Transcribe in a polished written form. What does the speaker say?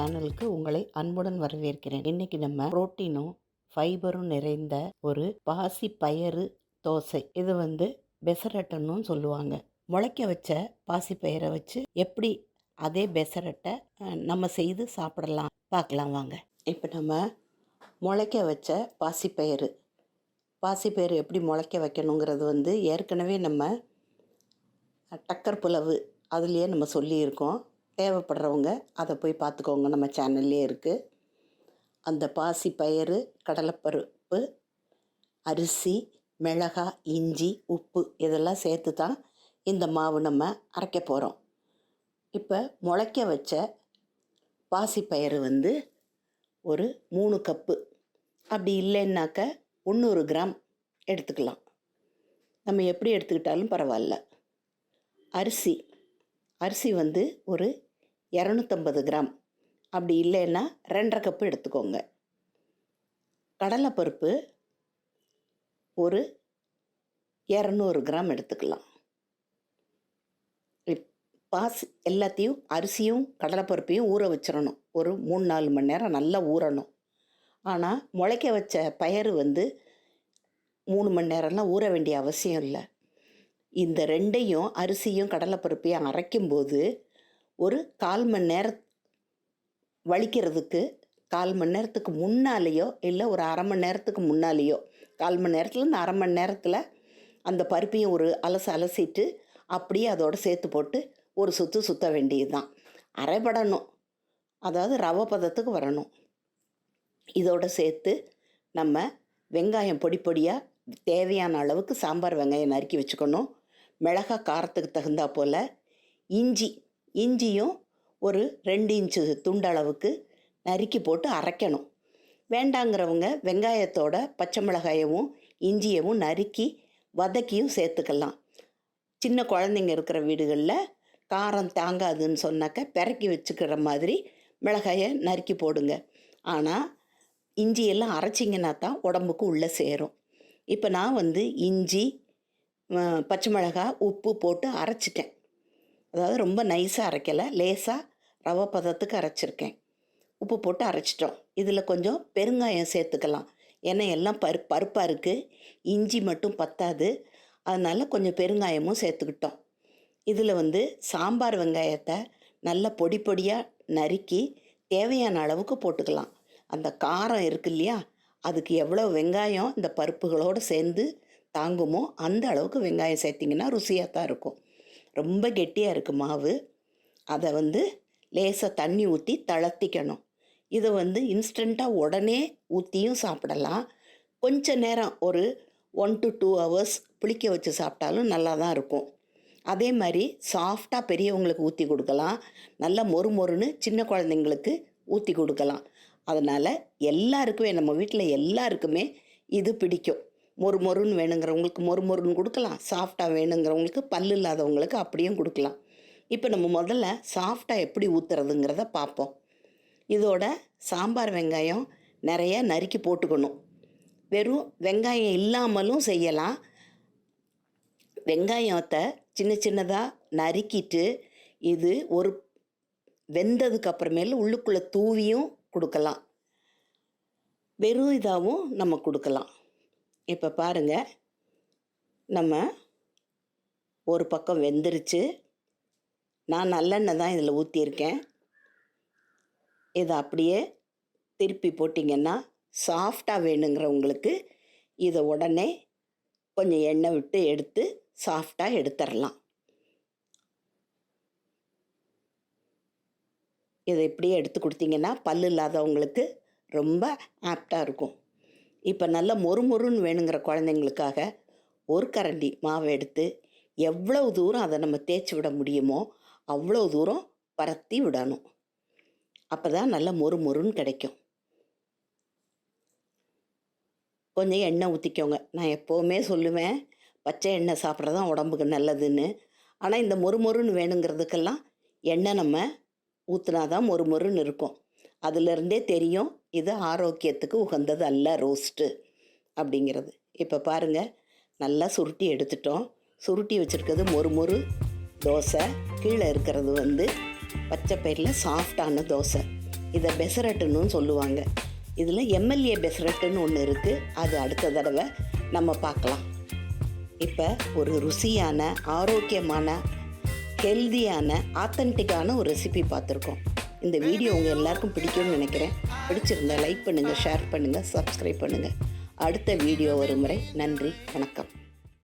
சேனலுக்கு உங்களை அன்புடன் வரவேற்கிறேன். இன்னைக்கு நம்ம புரோட்டீனும் ஃபைபரும் நிறைந்த ஒரு பாசி பயறு தோசை. இது பெசரட்டன்னு சொல்லுவாங்க. முளைக்க வச்ச பாசி பயிரை வச்சு எப்படி அதே பெசரட்டை நம்ம செய்து சாப்பிடலாம் பார்க்கலாம் வாங்க. இப்போ நம்ம முளைக்க வச்ச பாசிப்பயிறு எப்படி முளைக்க வைக்கணுங்கிறது ஏற்கனவே நம்ம டக்கர் புலவு அதுலேயே நம்ம சொல்லியிருக்கோம். தேவைப்படுறவங்க அதை போய் பார்த்துக்கோங்க, நம்ம சேனல்லே இருக்குது. அந்த பாசி பயிறு, கடலைப்பருப்பு, அரிசி, மிளகாய், இஞ்சி, உப்பு இதெல்லாம் சேர்த்து தான் இந்த மாவு நம்ம அரைக்க போகிறோம். இப்போ முளைக்க வச்ச பாசிப்பயிறு ஒரு 3 கப்பு, அப்படி இல்லைன்னாக்க 300 கிராம் எடுத்துக்கலாம். நம்ம எப்படி எடுத்துக்கிட்டாலும் பரவாயில்ல. அரிசி ஒரு 250 கிராம், அப்படி இல்லைன்னா 2.5 கப்பு எடுத்துக்கோங்க. கடலைப்பருப்பு ஒரு 200 கிராம் எடுத்துக்கலாம். எல்லாத்தையும் அரிசியும் கடலைப்பருப்பையும் ஊற வச்சிடணும். ஒரு 3-4 மணி நேரம் நல்லா ஊறணும். ஆனால் முளைக்க வச்ச பயிறு 3 மணி நேரம்லாம் ஊற வேண்டிய அவசியம் இல்லை. இந்த ரெண்டையும் அரிசியும் கடலைப்பருப்பையும் அரைக்கும்போது ஒரு 1/4 மணி நேரம் வலிக்கிறதுக்கு 1/4 மணி நேரத்துக்கு முன்னாலேயோ இல்லை ஒரு 1/2 மணி நேரத்துக்கு முன்னாலேயோ, 1/4 மணி நேரத்துலேருந்து 1/2 மணி நேரத்தில் அந்த பருப்பையும் ஒரு அலசிட்டு அப்படியே அதோடு சேர்த்து போட்டு ஒரு சுற்ற வேண்டியது தான். அரைபடணும், அதாவது ரவை பதத்துக்கு வரணும். இதோடு சேர்த்து நம்ம வெங்காயம் பொடியாக தேவையான அளவுக்கு சாம்பார் வெங்காயம் நறுக்கி வச்சுக்கணும். மிளகாய் காரத்துக்கு தகுந்தா போல் இஞ்சியும் ஒரு 2 இன்ச்சு துண்டளவுக்கு நறுக்கி போட்டு அரைக்கணும். வேண்டாங்கிறவங்க வெங்காயத்தோட பச்சை மிளகாயவும் இஞ்சியவும் நறுக்கி வதக்கியும் சேர்த்துக்கலாம். சின்ன குழந்தைங்க இருக்கிற வீடுகளில் காரம் தாங்காதுன்னு சொன்னாக்க பெரக்கி வச்சுக்கிற மாதிரி மிளகாயை நறுக்கி போடுங்க. ஆனால் இஞ்சியெல்லாம் அரைச்சிங்கன்னா தான் உடம்புக்கு உள்ளே சேரும். இப்போ நான் இஞ்சி, பச்சை மிளகாய், உப்பு போட்டு அரைச்சிட்டேன். அதாவது ரொம்ப நைஸாக அரைக்கலை, லேசாக ரவை பதத்துக்கு அரைச்சிருக்கேன். உப்பு போட்டு அரைச்சிட்டோம். இதில் கொஞ்சம் பெருங்காயம் சேர்த்துக்கலாம். ஏன்னா எல்லாம் பருப்பாக இருக்குது, இஞ்சி மட்டும் பத்தாது. அதனால் கொஞ்சம் பெருங்காயமும் சேர்த்துக்கிட்டோம். இதில் சாம்பார் வெங்காயத்தை நல்லா பொடியாக நறுக்கி தேவையான அளவுக்கு போட்டுக்கலாம். அந்த காரம் இருக்கு இல்லையா, அதுக்கு எவ்வளோ வெங்காயம் இந்த பருப்புகளோடு சேர்ந்து தாங்குமோ அந்த அளவுக்கு வெங்காயம் சேர்த்திங்கன்னா ருசியாக தான் இருக்கும். ரொம்ப கெட்டியாக இருக்குது மாவு. அதை லேசாக தண்ணி ஊற்றி தளர்த்திக்கணும். இதை இன்ஸ்டண்ட்டாக உடனே ஊற்றியும் சாப்பிடலாம். கொஞ்ச நேரம் ஒரு 1 to 2 hours புளிக்க வச்சு சாப்பிட்டாலும் நல்லா தான் இருக்கும். அதே மாதிரி சாஃப்டாக பெரியவங்களுக்கு ஊற்றி கொடுக்கலாம், நல்லா மொறுன்னு சின்ன குழந்தைங்களுக்கு ஊற்றி கொடுக்கலாம். அதனால் எல்லாருக்குமே, நம்ம வீட்டில் எல்லாருக்குமே இது பிடிக்கும். மொறுன்னு வேணுங்கிறவங்களுக்கு மொறுன்னு கொடுக்கலாம், சாஃப்டாக வேணுங்கிறவங்களுக்கு, பல்லு இல்லாதவங்களுக்கு அப்படியும் கொடுக்கலாம். இப்போ நம்ம முதல்ல சாஃப்டாக எப்படி ஊற்றுறதுங்கிறத பார்ப்போம். இதோட சாம்பார் வெங்காயம் நிறைய நறுக்கி போட்டுக்கணும். வெறும் வெங்காயம் இல்லாமலும் செய்யலாம். வெங்காயத்தை சின்னதாக நறுக்கிட்டு இது ஒரு வெந்ததுக்கு அப்புறமேல உள்ளுக்குள்ளே தூவியும் கொடுக்கலாம், வெறும் இதாகவும் நம்ம கொடுக்கலாம். இப்போ பாருங்கள், நம்ம ஒரு பக்கம் வெந்துருச்சு. நான் நல்லெண்ணெய் தான் இதில் ஊற்றியிருக்கேன். இதை அப்படியே திருப்பி போட்டிங்கன்னா சாஃப்டாக வேணுங்கிறவங்களுக்கு இதை உடனே கொஞ்சம் எண்ணெய் விட்டு எடுத்து சாஃப்டாக எடுத்துடலாம். இதை இப்படியே எடுத்து கொடுத்தீங்கன்னா பல்லு இல்லாதவங்களுக்கு ரொம்ப ஆப்டாக இருக்கும். இப்போ நல்லா மொறுன்னு வேணுங்கிற குழந்தைங்களுக்காக ஒரு கரண்டி மாவை எடுத்து எவ்வளவு தூரம் அதை நம்ம தேய்ச்சி விட முடியுமோ அவ்வளோ தூரம் பரத்தி விடணும். அப்போ தான் நல்லா மொறுன்னு கிடைக்கும். கொஞ்சம் எண்ணெய் ஊற்றிக்கோங்க. நான் எப்போவுமே சொல்லுவேன், பச்சை எண்ணெய் சாப்பிட்றது தான் உடம்புக்கு நல்லதுன்னு. ஆனால் இந்த மொறுன்னு வேணுங்கிறதுக்கெல்லாம் எண்ணெய் நம்ம ஊற்றினா தான் மொறுன்னு இருக்கும். அதிலிருந்தே தெரியும் இது ஆரோக்கியத்துக்கு உகந்தது அல்ல ரோஸ்ட்டு அப்படிங்கிறது. இப்போ பாருங்கள், நல்லா சுருட்டி எடுத்துட்டோம். சுருட்டி வச்சுருக்கிறது மொறு தோசை. கீழே இருக்கிறது பச்சை பயிரில் சாஃப்டான தோசை. இதை பெசரட்டுன்னு சொல்லுவாங்க. இதில் எம்எல்ஏ பெசரட்டுன்னு ஒன்று இருக்குது. அது அடுத்த தடவை நம்ம பார்க்கலாம். இப்போ ஒரு ருசியான, ஆரோக்கியமான, ஹெல்தியான, ஆத்தென்டிக்கான ஒரு ரெசிபி பார்த்துருக்கோம். இந்த வீடியோ உங்கள் எல்லாருக்கும் பிடிக்கும்னு நினைக்கிறேன். பிடிச்சிருந்தா லைக் பண்ணுங்கள், ஷேர் பண்ணுங்கள், சப்ஸ்கிரைப் பண்ணுங்கள். அடுத்த வீடியோ வரும் வரை நன்றி, வணக்கம்.